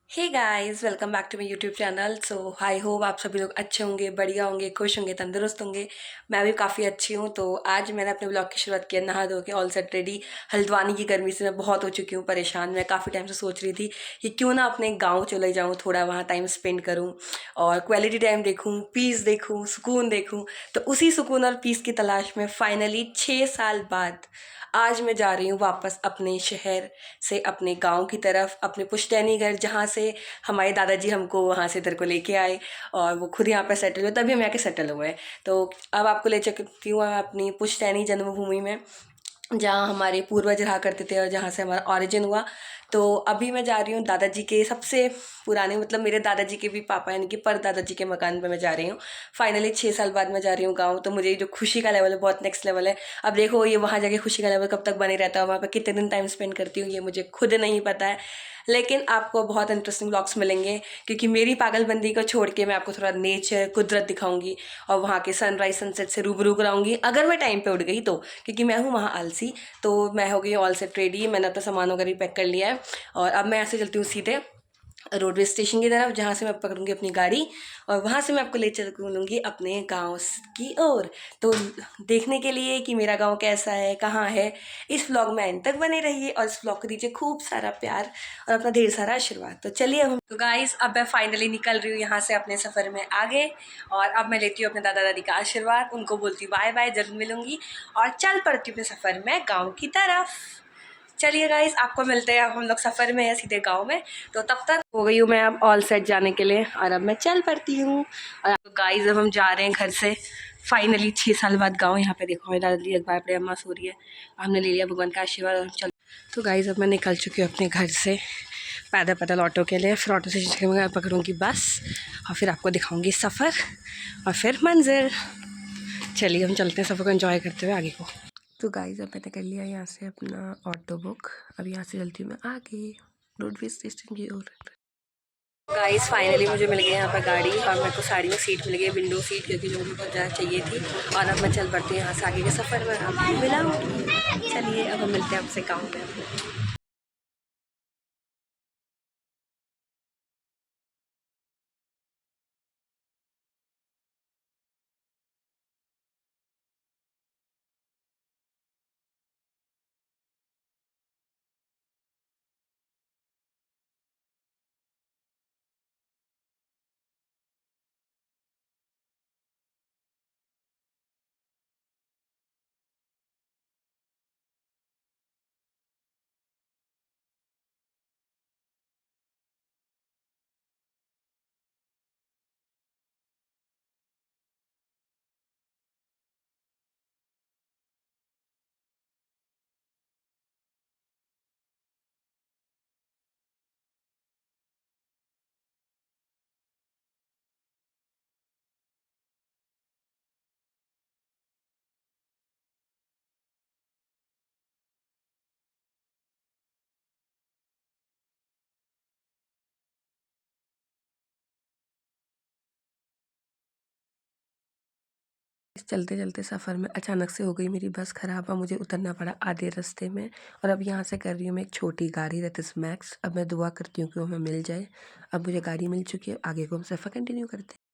Hey guys, welcome back to my YouTube channel. So I hope आप सभी लोग अच्छे होंगे, बढ़िया होंगे, खुश होंगे, तंदुरुस्त होंगे। मैं भी काफ़ी अच्छी हूँ। तो आज मैंने अपने ब्लॉग की शुरुआत की है नहा धो के, ऑल सेट रेडी। हल्द्वानी की गर्मी से मैं बहुत हो चुकी हूँ परेशान। मैं काफ़ी टाइम से सोच रही थी कि क्यों ना अपने गाँव चले जाऊँ, थोड़ा वहाँ टाइम स्पेंड करूँ और क्वालिटी टाइम देखूँ, पीस देखूँ, सुकून देखूँ। तो उसी सुकून और पीस की तलाश में फाइनली 6 साल बाद आज मैं जा रही हूँ वापस अपने शहर से अपने गाँव की तरफ, अपने पुश्तैनी घर, जहाँ से हमारे दादाजी हमको वहाँ से इधर को लेके आए और वो खुद यहाँ पे सेटल हुए, तभी हम यहाँ के सेटल हुए हैं। तो अब आपको ले चलती हूँ मैं अपनी पुश्तैनी जन्मभूमि में, जहाँ हमारे पूर्वज रहा करते थे और जहाँ से हमारा ऑरिजिन हुआ। तो अभी मैं जा रही हूँ दादाजी के सबसे पुराने, मतलब मेरे दादाजी के भी पापा यानी कि पर दादाजी के मकान पे मैं जा रही हूँ। फाइनली 6 साल बाद मैं जा रही हूँ गाँव। तो मुझे जो खुशी का लेवल है बहुत नेक्स्ट लेवल है। अब देखो ये वहाँ जाके खुशी का लेवल कब तक बने रहता है, वहाँ पे कितने दिन टाइम स्पेंड करती हूँ ये मुझे खुद नहीं पता है। लेकिन आपको बहुत इंटरेस्टिंग ब्लॉग्स मिलेंगे, क्योंकि मेरी पागलबंदी को छोड़ के मैं आपको थोड़ा नेचर, कुदरत दिखाऊंगी और वहाँ के सनराइज सनसेट से रूबरू कराऊंगी, अगर मैं टाइम पे उठ गई तो। क्योंकि मैं हूँ वहाँ आलसी। तो मैं हो गई ऑल सेट रेडी, मैंने अपना सामान वगैरह पैक कर लिया है और अब मैं ऐसे चलती हूँ सीधे रोडवे स्टेशन की तरफ, जहाँ से मैं पकड़ूंगी अपनी गाड़ी और वहाँ से मैं आपको ले चलूँगी अपने गांव की ओर। तो देखने के लिए कि मेरा गांव कैसा है, कहाँ है, इस व्लॉग में एंड तक बने रहिए और इस व्लॉग को दीजिए खूब सारा प्यार और अपना ढेर सारा आशीर्वाद। तो चलिए हम तो गाइस, अब मैं फाइनली निकल रही हूँ यहाँ से अपने सफ़र में आगे। और अब मैं लेती हूँ अपने दादा दादी का आशीर्वाद, उनको बोलती हूँ बाय बाय, जल्द मिलूंगी और चल पड़ती हूँ अपने सफ़र में गाँव की तरफ। चलिए गाइस, आपको मिलते हैं, अब हम लोग सफ़र में हैं सीधे गांव में। तो तब तक हो गई हूँ मैं अब ऑल सेट जाने के लिए और अब मैं चल पड़ती हूँ। और तो गाइस, अब हम जा रहे हैं घर से फाइनली 6 साल बाद गांव। यहाँ पे देखो मेरी दादी एक बार बड़े अम्मा सो रही है, हमने ले लिया भगवान का आशीर्वाद और चल। तो गाइस, अब मैं निकल चुकी हूँ अपने घर से पैदल पैदल ऑटो के लिए, फिर ऑटो से मैं पकड़ूँगी बस और फिर आपको दिखाऊँगी सफ़र और फिर मंजिल। चलिए हम चलते हैं, सफ़र को एंजॉय करते हुए आगे को। तो गाइस, अब मैंने कर लिया यहाँ से अपना ऑटो बुक। अब यहाँ से चलती हूँ मैं आगे रोडवे स्टेशन की ओर। गाइस, फाइनली मुझे मिल गई यहाँ पर गाड़ी और मेरे को साड़ी में सीट मिल गई, विंडो सीट, क्योंकि जो मुझे बहुत ज़्यादा चाहिए थी। और अब मैं चल पड़ती हूँ यहाँ से आगे के सफ़र में, आपको मिलाऊंगी। चलिए अब हम मिलते हैं आपसे गाँव में। इस चलते चलते सफ़र में अचानक से हो गई मेरी बस ख़राब और मुझे उतरना पड़ा आधे रास्ते में। और अब यहाँ से कर रही हूँ मैं एक छोटी गाड़ी, दैट मैक्स। अब मैं दुआ करती हूँ कि वो हमें मिल जाए। अब मुझे गाड़ी मिल चुकी है, आगे को हम सफ़र कंटिन्यू करते हैं।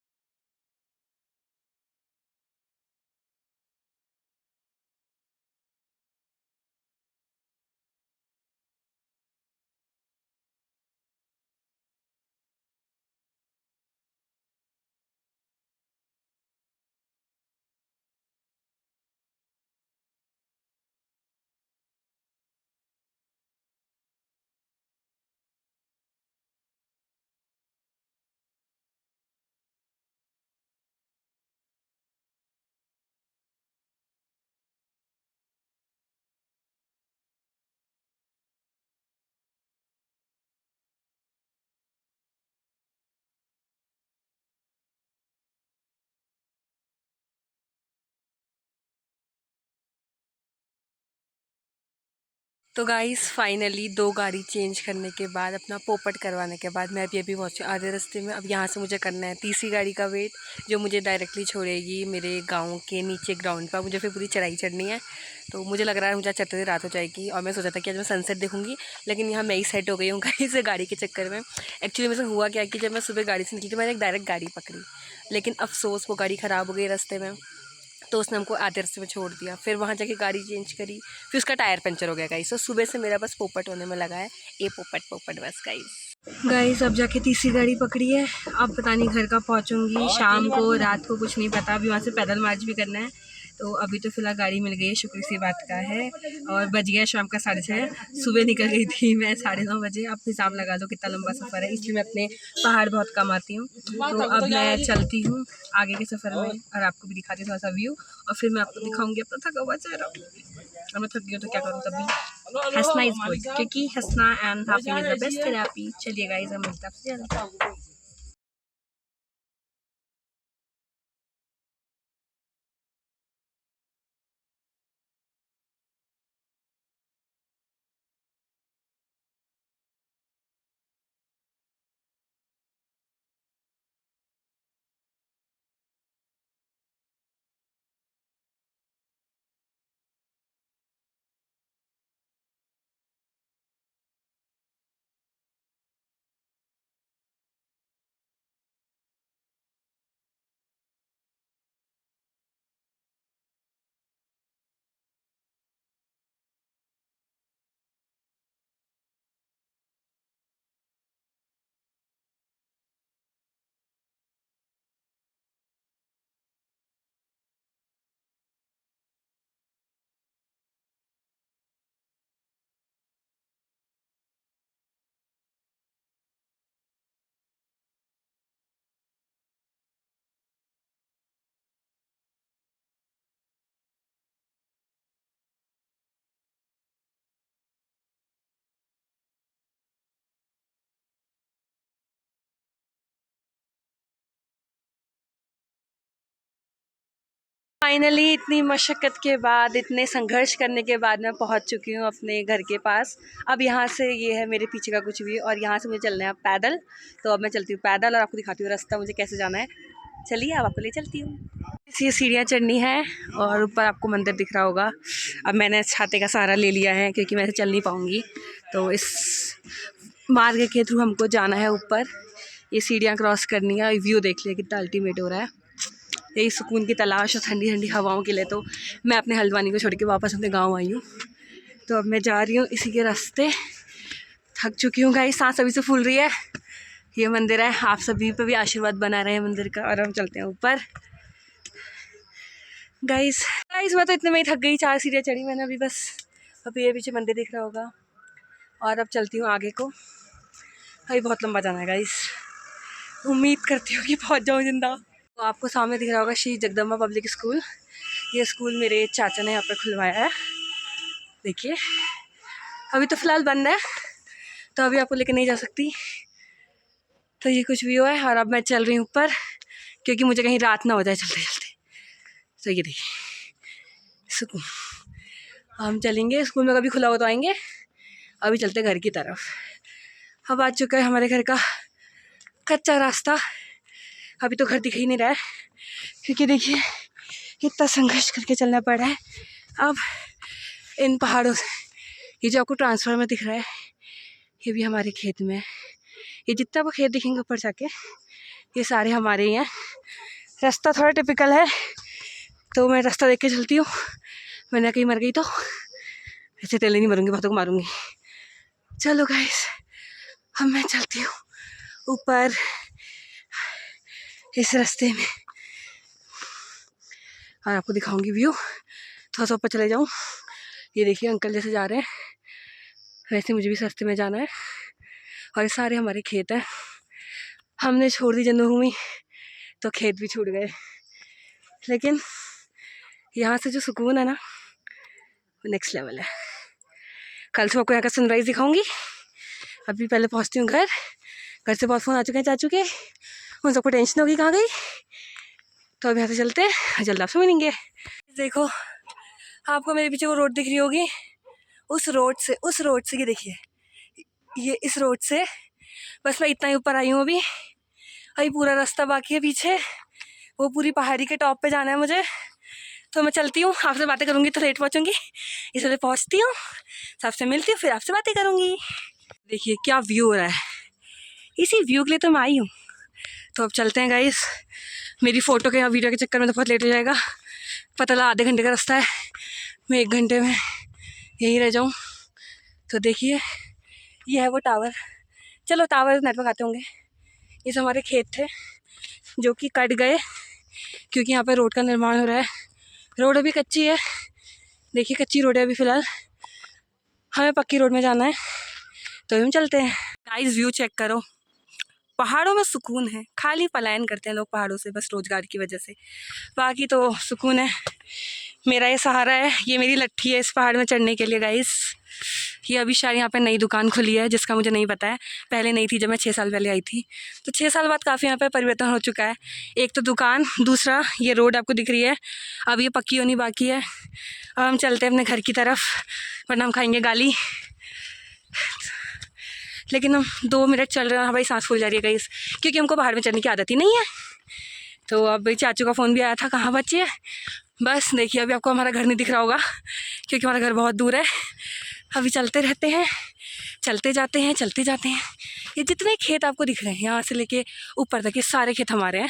तो गाइस फाइनली 2 गाड़ी चेंज करने के बाद, अपना पोपट करवाने के बाद मैं अभी पहुंची आधे रास्ते में। अब यहाँ से मुझे करना है तीसरी गाड़ी का वेट, जो मुझे डायरेक्टली छोड़ेगी मेरे गांव के नीचे ग्राउंड पर। मुझे फिर पूरी चढ़ाई चढ़नी है, तो मुझे लग रहा है मुझे चढ़ते हुए रात हो जाएगी। और मैं सोचा था कि आज मैं सनसेट देखूंगी, लेकिन यहाँ मैं ही सेट हो गई हूँ गाइस गाड़ी के चक्कर में। एक्चुअली मेरे से हुआ क्या कि जब मैं सुबह गाड़ी से निकली तो मैंने एक डायरेक्ट गाड़ी पकड़ी, लेकिन अफसोस वो गाड़ी ख़राब हो गई रास्ते में, तो उसने हमको आधे रास्ते में छोड़ दिया। फिर वहाँ जाके गाड़ी चेंज करी, फिर उसका टायर पंचर हो गया गाइस। तो सुबह से मेरा बस पोपट होने में लगा है, ए पोपट पोपट बस गाइस। अब जाके तीसरी गाड़ी पकड़ी है। अब पता नहीं घर का पहुँचूँगी शाम को, रात को कुछ नहीं पता। अभी वहाँ से पैदल मार्च भी करना है, तो अभी तो फ़िलहाल गाड़ी मिल गई है, शुक्र सी बात का है। और बज गया शाम का 6:30। सुबह निकल गई थी मैं 9:30 बजे। अब हिसाब लगा लो कितना लंबा सफ़र है, इसलिए मैं अपने पहाड़ बहुत कम आती हूँ। तो अब मैं चलती हूँ आगे के सफ़र में, और आपको भी दिखाती हूँ थोड़ा सा व्यू, और फिर मैं आपको दिखाऊंगी अपना थका हुआ चेहरा। और मैं थक गई हूँ तो क्या करूँ, तभी हंसना इज गुड, क्योंकि हंसना and laughing is the best therapy. चलिए गाइस, हम मिलते हैं आपसे। फाइनली इतनी मशक्क़त के बाद, इतने संघर्ष करने के बाद मैं पहुंच चुकी हूं अपने घर के पास। अब यहां से ये है मेरे पीछे का कुछ भी, और यहां से मुझे चलना है पैदल। तो अब मैं चलती हूँ पैदल और आपको दिखाती हूँ रास्ता मुझे कैसे जाना है। चलिए अब आपको ले चलती हूँ। ये सीढ़ियाँ चढ़नी है, और ऊपर आपको मंदिर दिख रहा होगा। अब मैंने छाते का सहारा ले लिया है, क्योंकि मैं चल नहीं पाऊँगी। तो इस मार्ग के थ्रू हमको जाना है ऊपर। ये सीढ़ियाँ क्रॉस करनी है, और व्यू देख लिया कितना अल्टीमेट हो रहा है। यही सुकून की तलाश और ठंडी ठंडी हवाओं के लिए तो मैं अपने हल्द्वानी को छोड़ के वापस अपने गांव आई हूँ। तो अब मैं जा रही हूँ इसी के रास्ते। थक चुकी हूँ गाइस, सांस अभी से फूल रही है। ये मंदिर है, आप सभी पे भी आशीर्वाद बना रहे हैं मंदिर का। और हम चलते हैं ऊपर गाइस। मैं तो इतने में ही थक गई, 4 सीढ़ियाँ चढ़ी मैंने अभी बस। अभी ये पीछे मंदिर दिख रहा होगा, और अब चलती हूँ आगे को। अभी बहुत लंबा जाना है गाइस, उम्मीद करती हूँ कि पहुँच जाऊँ जिंदा। तो आपको सामने दिख रहा होगा श्री जगदम्बा पब्लिक स्कूल। ये स्कूल मेरे चाचा ने यहाँ पर खुलवाया है। देखिए अभी तो फ़िलहाल बंद है, तो अभी आपको लेकर नहीं जा सकती। तो ये कुछ भी हुआ है, और अब मैं चल रही हूँ ऊपर, क्योंकि मुझे कहीं रात ना हो जाए चलते चलते। तो ये देखिए सुकून। हम चलेंगे, स्कूल में कभी खुला हो तो आएंगे। अभी चलते घर की तरफ। अब आ चुका है हमारे घर का कच्चा रास्ता। अभी तो घर दिख ही नहीं रहा है, क्योंकि देखिए इतना संघर्ष करके चलना पड़ा है। अब इन पहाड़ों से, ये जो आपको ट्रांसफर में दिख रहा है, ये भी हमारे खेत में है। ये जितना वो खेत दिखेंगे ऊपर जाके, ये सारे हमारे ही हैं। रास्ता थोड़ा टिपिकल है, तो मैं रास्ता देख के चलती हूँ। मैंने कहीं मर गई तो ऐसे तेले नहीं मरूंगी, बहुतों को मारूंगी। चलो गाइस, अब मैं चलती हूँ ऊपर इस रास्ते में, और आपको दिखाऊंगी व्यू। थोड़ा सा ऊपर चले जाऊँ। ये देखिए अंकल जैसे जा रहे हैं, वैसे मुझे भी इस रास्ते में जाना है। और ये सारे हमारे खेत हैं। हमने छोड़ दी जन्मभूमि, तो खेत भी छूट गए। लेकिन यहाँ से जो सुकून है ना, वो नेक्स्ट लेवल है। कल से आपको यहाँ का सनराइज़ दिखाऊंगी। अभी पहले पहुँचती हूँ घर। घर से बहुत फ़ोन आ चुके हैं चाचू के, उन सबको टेंशन होगी कहाँ गई। तो अब यहाँ से चलते हैं, जल्द आपसे मिलेंगे। देखो आपको मेरे पीछे वो रोड दिख रही होगी, उस रोड से ये देखिए, ये इस रोड से बस मैं इतना ही ऊपर आई हूँ अभी पूरा रास्ता बाकी है पीछे। वो पूरी पहाड़ी के टॉप पे जाना है मुझे। तो मैं चलती हूँ, आपसे बातें करूँगी तो लेट पहुँचूँगी, इसलिए पहुँचती हूँ, सबसे मिलती हूँ, फिर आपसे बातें करूँगी। देखिए क्या व्यू हो रहा है, इसी व्यू के लिए तो मैं आई हूँ। तो अब चलते हैं गाइस, मेरी फ़ोटो के या वीडियो के चक्कर में तो बहुत लेट हो जाएगा। पता लगा आधे घंटे का रास्ता है, मैं 1 घंटे में यहीं रह जाऊँ। तो देखिए ये है वो टावर। चलो टावर नेटवर्क आते होंगे। ये सब हमारे खेत थे जो कि कट गए क्योंकि यहाँ पे रोड का निर्माण हो रहा है। रोड अभी कच्ची है, देखिए कच्ची रोड है अभी फ़िलहाल, हमें पक्की रोड में जाना है तो हम चलते हैं। गाइस व्यू चेक करो, पहाड़ों में सुकून है। खाली पलायन करते हैं लोग पहाड़ों से बस रोजगार की वजह से, बाकी तो सुकून है। मेरा ये सहारा है, ये मेरी लट्ठी है इस पहाड़ में चढ़ने के लिए गाइस। ये अभी शायद यहाँ पे नई दुकान खुली है जिसका मुझे नहीं पता है, पहले नहीं थी जब मैं 6 साल पहले आई थी। तो 6 साल बाद काफ़ी यहाँ पे परिवर्तन हो चुका है। एक तो दुकान, दूसरा ये रोड आपको दिख रही है, अब ये पक्की होनी बाकी है। अब हम चलते हैं अपने घर की तरफ, वरना हम खाएंगे गाली। लेकिन हम 2 मिनट चल रहे हैं, हमारी सांस फूल जा रही है गाइस, क्योंकि हमको पहाड़ में चढ़ने की आदत ही नहीं है। तो अब चाचू का फ़ोन भी आया था, कहाँ बच्चे हैं। बस देखिए अभी आपको हमारा घर नहीं दिख रहा होगा क्योंकि हमारा घर बहुत दूर है। अभी चलते रहते हैं, चलते जाते हैं, चलते जाते हैं। ये जितने खेत आपको दिख रहे हैं यहाँ से लेके ऊपर तक, ये सारे खेत हमारे हैं।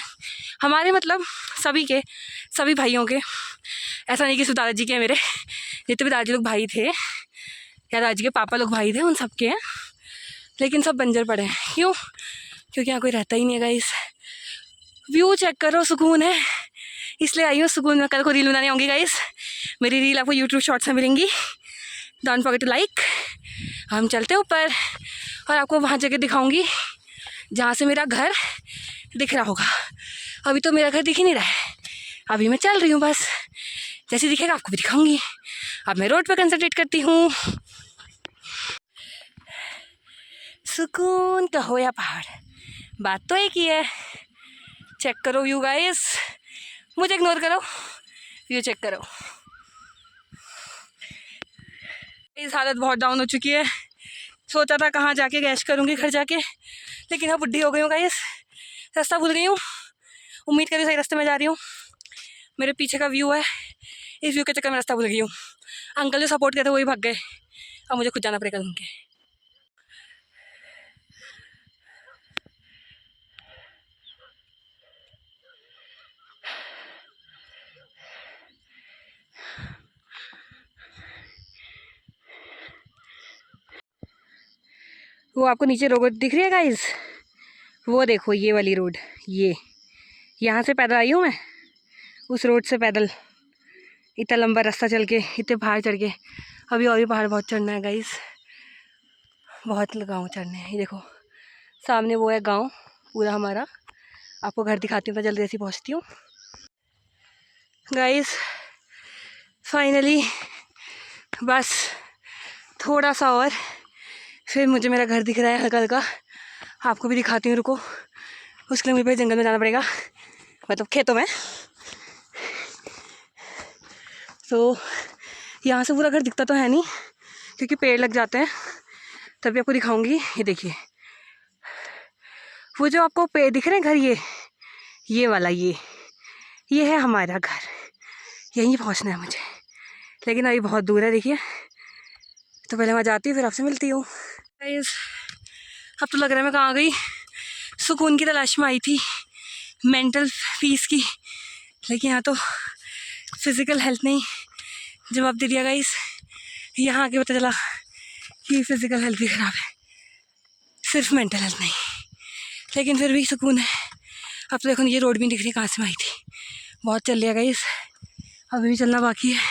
हमारे मतलब सभी के, सभी भाइयों के। ऐसा नहीं कि सिर्फ दादाजी के, मेरे जितने भी दादाजी लोग भाई थे या दादाजी के पापा लोग भाई थे उन सब के हैं, लेकिन सब बंजर पड़े हैं। क्यों? क्योंकि यहाँ कोई रहता ही नहीं है गाइस। व्यू चेक करो, सुकून है, इसलिए आई हूँ सुकून में। कल को रील बनाने आऊँगी गाइस, मेरी रील आपको यूट्यूब शॉर्ट्स में मिलेंगी। Don't forget to like. हम चलते ऊपर और आपको वहाँ जगह दिखाऊंगी जहाँ से मेरा घर दिख रहा होगा। अभी तो मेरा घर दिख ही नहीं रहा है, अभी मैं चल रही हूँ बस, जैसे दिखेगा आपको भी दिखाऊंगी। अब मैं रोड पर कंसंट्रेट करती हूँ। सुकून का हो या पहाड़, बात तो एक ही है। चेक करो व्यू गाइस, मुझे इग्नोर करो, व्यू चेक करो। इस हालत बहुत डाउन हो चुकी है। सोचा था कहाँ जाके गैश करूँगी घर जाके, लेकिन अब बुढ़ी हो गई हूँ गाइस, रास्ता भूल गई हूँ। उम्मीद करी सही रास्ते में जा रही हूँ। मेरे पीछे का व्यू है, इस व्यू के चक्कर में रास्ता भूल गई हूँ। अंकल जो सपोर्ट करते वही भाग गए, अब मुझे खुद जाना पड़ेगा उनके। वो आपको नीचे रोड दिख रही है गाइस, वो देखो ये वाली रोड, ये यहाँ से पैदल आई हूँ मैं, उस रोड से पैदल इतना लंबा रास्ता चल के, इतने पहाड़ चढ़ के। अभी और भी पहाड़ बहुत चढ़ना है गाइस, बहुत गाँव चढ़ने हैं। ये देखो सामने वो है गांव पूरा हमारा, आपको घर दिखाती हूँ तो जल्दी ऐसी पहुँचती हूँ गाइस। फाइनली बस थोड़ा सा और, फिर मुझे मेरा घर दिख रहा है हल्का हल्का, आपको भी दिखाती हूँ, रुको। उसके लिए मुझे जंगल में जाना पड़ेगा, मतलब खेतों में। तो यहाँ से पूरा घर दिखता तो है नहीं क्योंकि पेड़ लग जाते हैं, तभी आपको दिखाऊंगी। ये देखिए वो जो आपको पेड़ दिख रहे हैं घर, ये वाला, ये है हमारा घर, यहीं पहुँचना है मुझे, लेकिन अभी बहुत दूर है देखिए। तो पहले मैं जाती हूँ फिर आपसे मिलती हूँ। अब तो लग रहा है मैं कहाँ गई, सुकून की तलाश में आई थी, मेंटल पीस की, लेकिन यहाँ तो फिज़िकल हेल्थ ने जवाब दे दिया गाइस। यहाँ आके पता चला कि फिज़िकल हेल्थ भी ख़राब है, सिर्फ मेंटल हेल्थ नहीं, लेकिन फिर भी सुकून है। अब तो देखो ये रोड भी दिख रही है कहाँ से मैं आई थी। बहुत चल लिया गाइस, अभी भी चलना बाकी है।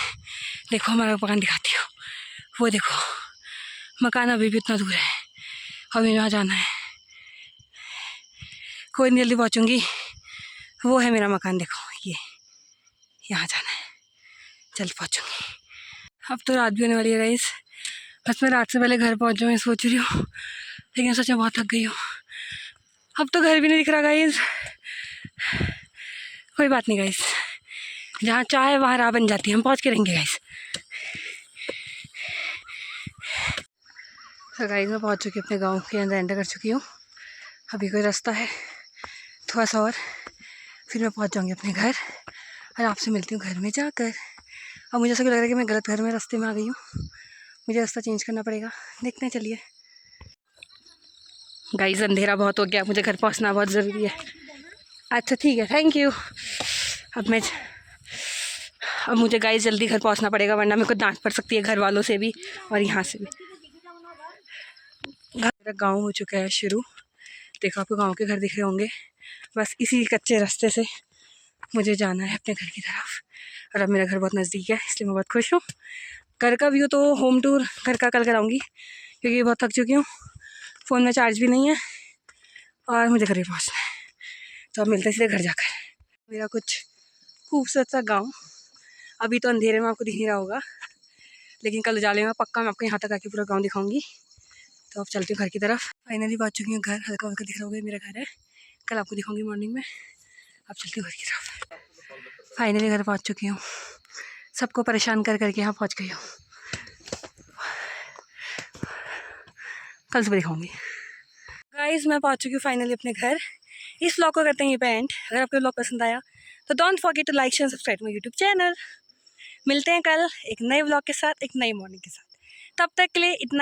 देखो हमारा मकान दिखाती हूँ, वो देखो मकान अभी भी इतना दूर है, अभी वहाँ जाना है, कोई नहीं जल्दी पहुँचूँगी। वो है मेरा मकान, देखो ये, यहाँ जाना है, जल्द पहुँचूँगी। अब तो रात भी होने वाली है गाइस, बस मैं रात से पहले घर पहुँच जाऊँ सोच रही हूँ, लेकिन सच में बहुत थक गई हूँ। अब तो घर भी नहीं दिख रहा गाइस, कोई बात नहीं गाइस, जहाँ चाहे वहाँ राह बन जाती है, हम पहुँच के रहेंगे गाइस। तो गाइस मैं पहुंच चुकी हूँ अपने गांव के अंदर, एंटर कर चुकी हूँ। अभी कोई रास्ता है थोड़ा सा और, फिर मैं पहुंच जाऊँगी अपने घर और आपसे मिलती हूँ घर में जाकर। अब मुझे ऐसा लग रहा है कि मैं गलत घर में रास्ते में आ गई हूँ, मुझे रास्ता चेंज करना पड़ेगा। देखते हैं, चलिए। गाइस अंधेरा बहुत हो गया, मुझे घर पहुँचना बहुत ज़रूरी है। अच्छा ठीक है, थैंक यू। अब मुझे गाइस जल्दी घर पहुँचना पड़ेगा, वरना मेरे को डांट पड़ सकती है घर वालों से भी और यहाँ से भी। मेरा गाँव हो चुका है शुरू, देखो आपको गांव के घर दिख रहे होंगे। बस इसी कच्चे रास्ते से मुझे जाना है अपने घर की तरफ, और अब मेरा घर बहुत नज़दीक है, इसलिए मैं बहुत खुश हूँ। घर का व्यू तो होम टूर घर का कल कराऊंगी, क्योंकि बहुत थक चुकी हूँ, फ़ोन में चार्ज भी नहीं है और मुझे घर ही पहुँचना है। तो अब मिलते हैं सीधे घर जाकर। मेरा कुछ खूबसूरत सा गाँव, अभी तो अंधेरे में आपको दिख नहीं रहा होगा, लेकिन कल उजाले में पक्का मैं आपको यहाँ तक आके पूरा गाँव दिखाऊंगी। तो अब चलती हूँ घर की तरफ। फाइनली पहुँच चुकी हूँ घर, हल्का हल्का दिख रहा होगा मेरा घर है, कल आपको दिखाऊंगी मॉर्निंग में। अब चलती हूँ घर की तरफ। फाइनली घर पहुँच चुकी हूँ, सबको परेशान कर करके यहाँ पहुँच गई हूँ। कल सुबह दिखाऊंगी। गाइस मैं पहुँच चुकी हूँ फाइनली अपने घर। इस व्लॉग को करते हैं ये पे एंड। अगर आपको व्लॉग पसंद आया तो don't forget to like share subscribe my YouTube channel. मिलते हैं कल एक नए व्लॉग के साथ, एक नई मॉर्निंग के साथ। तब तक के लिए इतना